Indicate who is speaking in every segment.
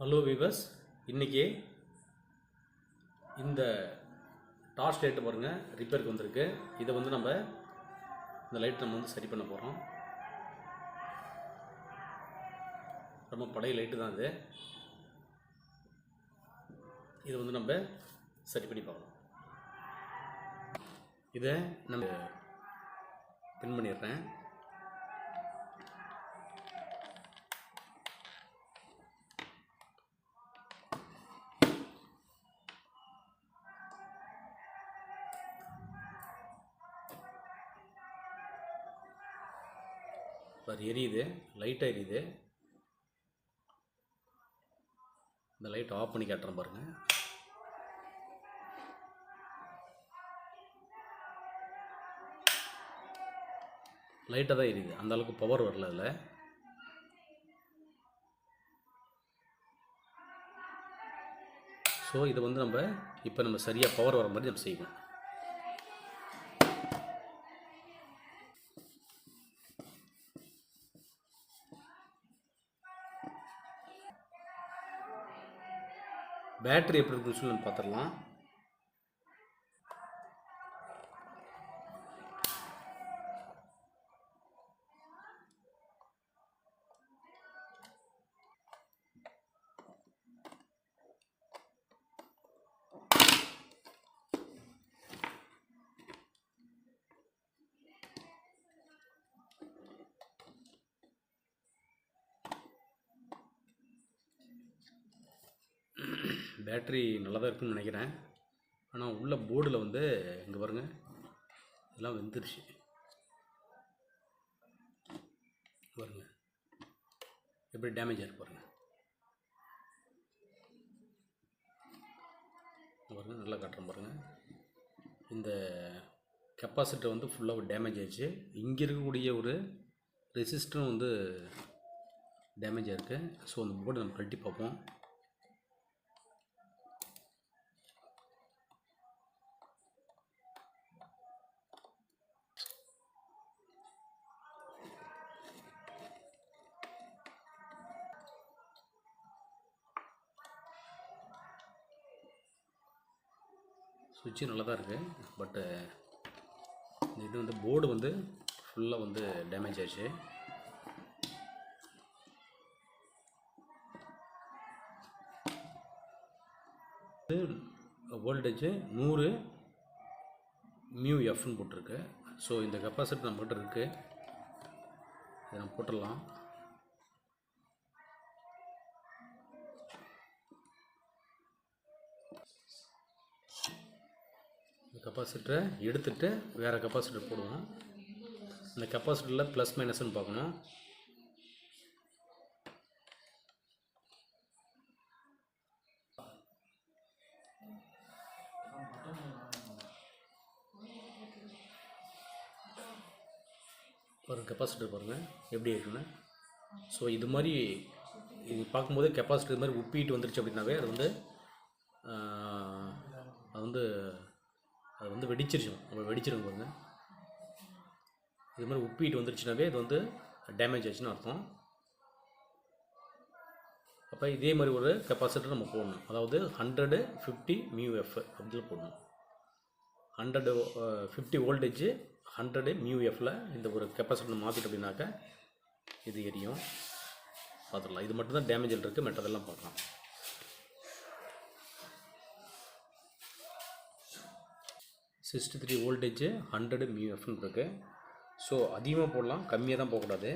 Speaker 1: Hello viewers, இன்றைக்கி இந்த torch light பாருங்கள் ரிப்பேருக்கு வந்திருக்கு. இதை வந்து நம்ம இந்த லைட் நம்ம வந்து சரி பண்ண போகிறோம். ரொம்ப பழைய லைட்டு தான் இது. இதை வந்து நம்ம சரி பண்ணி பார்க்கலாம். இதை நம்ம பின் பண்ணிடுறேன். அது எரியுது, லைட்டாக எரியுது. இந்த லைட் ஆஃப் பண்ணி காட்டுறேன் பாருங்கள். லைட்டாக தான் எரியுது, அந்த அளவுக்கு பவர் வரல அதில். ஸோ இதை வந்து நம்ம சரியாக பவர் வர மாதிரி நம்ம செய்வோம். பேட்டரி எப்படி இருக்குன்னு சொல்லி நம்ம பார்த்துடலாம். பேட்ரி நல்லா தான் இருக்குன்னு நினைக்கிறேன். ஆனால் உள்ள போர்டில் வந்து இங்கே பாருங்கள், இதெல்லாம் வெந்துருச்சு பாருங்கள், எப்படி டேமேஜ் ஆகிருக்கு பாருங்கள். பாருங்கள், நல்லா காட்டுறேன் பாருங்கள். இந்த கெப்பாசிட்டர் வந்து ஃபுல்லாக டேமேஜ் ஆகிடுச்சு. இங்கே இருக்கக்கூடிய ஒரு ரெசிஸ்டரும் வந்து டேமேஜ் ஆகிருக்கு. ஸோ அந்த போர்டை நம்ம கழட்டி பார்ப்போம். சுவிட்சு நல்லா தான் இருக்குது. பட்டு இது வந்து போர்டு வந்து ஃபுல்லாக வந்து டேமேஜ் ஆச்சு. வோல்டேஜ் 100 μF போட்டிருக்கு. ஸோ இந்த கெப்பாசிட்டர் நம்மகிட்ட இருக்குது. இதை நம்ம போட்டுடலாம். கெப்பாசிட்டரை எடுத்துகிட்டு வேறு கெப்பாசிட்டர் போடுவோம். இந்த கெப்பாசிட்டரில் ப்ளஸ் மைனஸ்ன்னு பார்க்கணும். ஒரு கெப்பாசிட்டர் பாருங்கள் எப்படி இருக்குன்னு. ஸோ இது மாதிரி இது பார்க்கும்போது கெப்பாசிட்டர் மாதிரி உப்பிட்டு வந்துருச்சு அப்படின்னாவே அது வந்து வெடிச்சிருச்சோம். நம்ம வெடிச்சிருங்க பாருங்கள். இது மாதிரி உப்பிட்டு வந்துருச்சுனாவே இது வந்து டேமேஜ் ஆச்சுன்னு அர்த்தம். அப்போ இதே மாதிரி ஒரு கெப்பாசிட்டர் நம்ம போடணும். அதாவது 150 μF அப்படில் போடணும். 150 வோல்டேஜ் 100 μFல இந்த ஒரு கெப்பாசிட்டர் மாற்றிட்டு அப்படின்னாக்கா இது எரியும். பார்த்துடலாம். இது மட்டும்தான் டேமேஜில் இருக்குது, மற்றதெல்லாம் பார்க்கலாம். 63 வோல்டேஜ் 100 μFன்னு இருக்குது. ஸோ அதிகமாக போடலாம், கம்மியாக தான் போகக்கூடாது.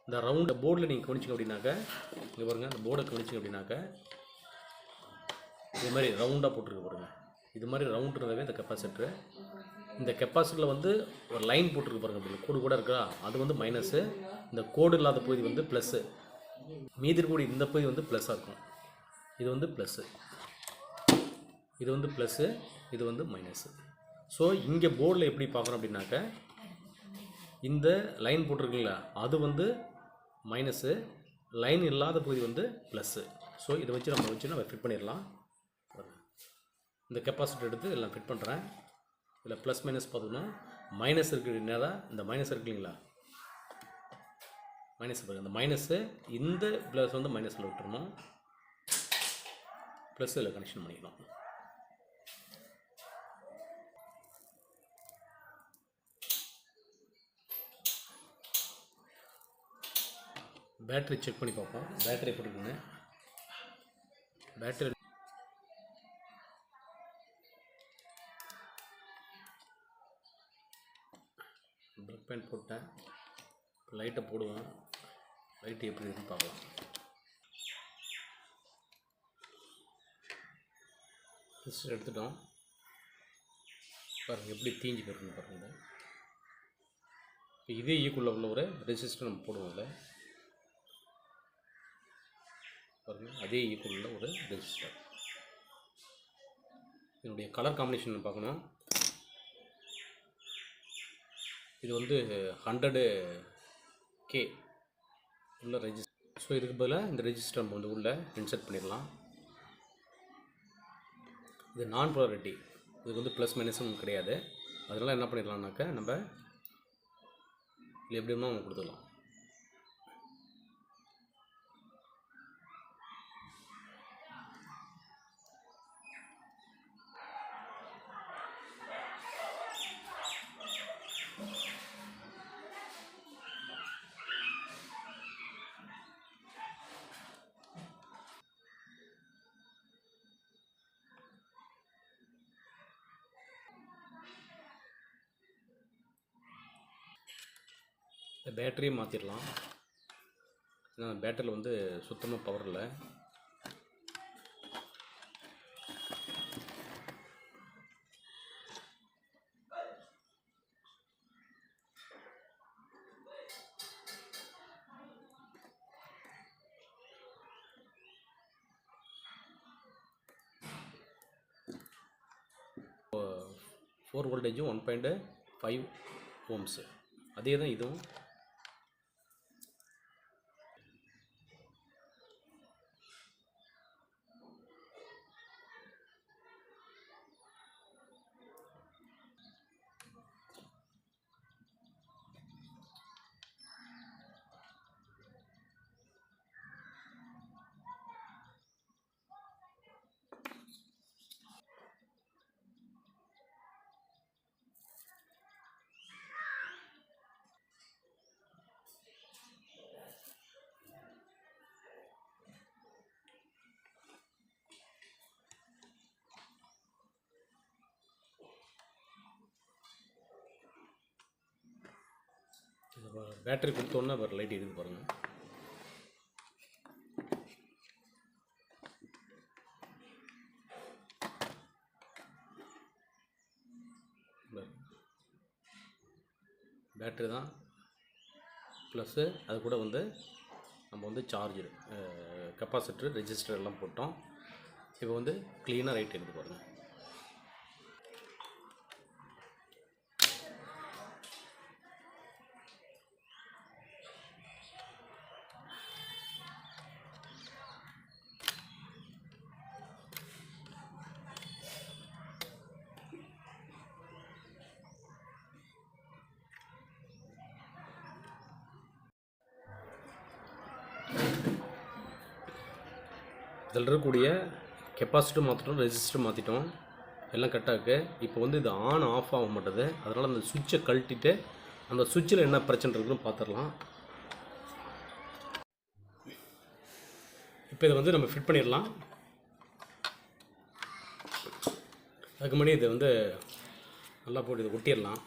Speaker 1: இந்த ரவுண்ட் போர்டில் நீங்கள் கவனிச்சிங்க அப்படின்னாக்கா, இங்கே பாருங்கள், அந்த போர்டை கவனிச்சிங்க அப்படின்னாக்கா இது மாதிரி ரவுண்டாக போட்டிருக்கு பாருங்கள். இது மாதிரி ரவுண்ட் இருந்தாவே இந்த கெப்பாசிட்டரு. இந்த கெப்பாசிட்டரில் வந்து ஒரு லைன் போட்டிருக்கு பாருங்கள், அப்படி கோடு கூட இருக்கா, அது வந்து மைனஸு. இந்த கோடு இல்லாத பகுதி வந்து ப்ளஸ்ஸு. மீதி இருக்கக்கூடிய இந்த பகுதி வந்து ப்ளஸ்ஸாக இருக்கும். இது வந்து ப்ளஸ்ஸு, இது வந்து ப்ளஸ்ஸு, இது வந்து மைனஸு. ஸோ இங்கே போர்டில் எப்படி பார்க்குறோம் அப்படின்னாக்கா, இந்த லைன் போட்டிருக்குங்களா, அது வந்து மைனஸு, லைன் இல்லாத பகுதி வந்து ப்ளஸ்ஸு. ஸோ இதை வச்சு நம்ம ஃபிட் பண்ணிடலாம். இந்த கெப்பாசிட்டர் எடுத்து எல்லாம் ஃபிட் பண்ணுறேன். இதில் ப்ளஸ் மைனஸ் பார்த்தோம்னா மைனஸ் இருக்குது. நேராக இந்த மைனஸ் இருக்குங்களா, மைனஸ் பாருங்கள், இந்த மைனஸு இந்த ப்ளஸ் வந்து மைனஸில் விட்டுறணும், ப்ளஸ் இதில் கனெக்ஷன் பண்ணிக்கலாம். பேட்டரி செக் பண்ணி பார்ப்போம். பேட்டரி எப்படி இருக்குன்னு. பேட்டரி ப்ளக் பாயிண்ட் போட்டேன். லைட்டை போடுவோம். லைட்டு எப்படி இருக்குன்னு பார்க்கலாம். ரெஜிஸ்டர் எடுத்துட்டோம். பாருங்கள் எப்படி தீஞ்சு போயிருக்குன்னு பாருங்கள். இப்போ இதே ஈக்குவலில் உள்ள ஒரு ரெஜிஸ்டர் நம்ம போடுவோம். இல்லை பாருங்கள், அதே ஈக்குவலில் ஒரு ரெஜிஸ்டர். இதனுடைய கலர் காம்பினேஷன் பார்க்கணும். இது வந்து 100K உள்ள ரெஜிஸ்டர். ஸோ இதுக்கு பதிலாக இந்த ரெஜிஸ்டர் நம்ம வந்து உள்ளே இன்சர்ட் பண்ணிடலாம். இது நான் போலாரிட்டி, இதுக்கு வந்து ப்ளஸ் மைனஸும் கிடையாது. அதனால் என்ன பண்ணிடலாம்னாக்கா நம்ம இல்லை எப்படி வேணால் நம்ம கொடுத்துடலாம். இந்த பேட்டரியை மாற்றிடலாம். ஏன்னா பேட்டரியில் வந்து சுத்தமாக பவர் இல்லை. ஃபோர் வோல்டேஜும் 1.5 ஓம்ஸு அதே தான் இதுவும். பேட்டரி கொடுத்தோன்னா வேறு லைட் எரியுது பாருங்கள். பேட்டரி தான் ப்ளஸ்ஸு, அது கூட வந்து நம்ம வந்து சார்ஜர், கெப்பாசிட்டர், ரெஜிஸ்டர் எல்லாம் போட்டோம். இப்போ வந்து க்ளீனாக லைட் எரியுது பாருங்கள். இதில் இருக்கக்கூடிய கெப்பாசிட்டர் மாற்றிட்டோம், ரெஜிஸ்டர் மாற்றிட்டோம், எல்லாம் கரெக்டாக இருக்குது. இப்போ வந்து இது ஆன் ஆஃப் ஆக மாட்டேது. அதனால் அந்த சுவிட்சை கழட்டிட்டு அந்த சுவிட்சில் என்ன பிரச்சனை இருக்குன்னு பார்த்துடலாம். இப்போ இதை வந்து நம்ம ஃபிட் பண்ணிடலாம். அதுக்கு முன்னாடி இதை வந்து நல்லா போட்டு இதை ஒட்டிடலாம்.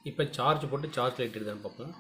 Speaker 1: இப்போ சார்ஜ் போட்டு சார்ஜ் லைட் எடுதான்னு பார்ப்போம்.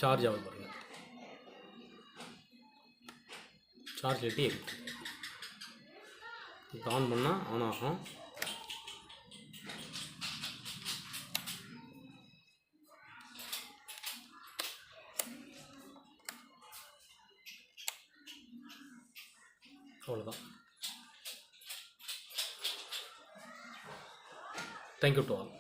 Speaker 1: சார்ஜ் ஆகுது பாருங்கள். சார்ஜ் ஏற்றி இப்போ ஆன் பண்ணால் ஆன் ஆகும். அவ்வளோதான். Thank you to all.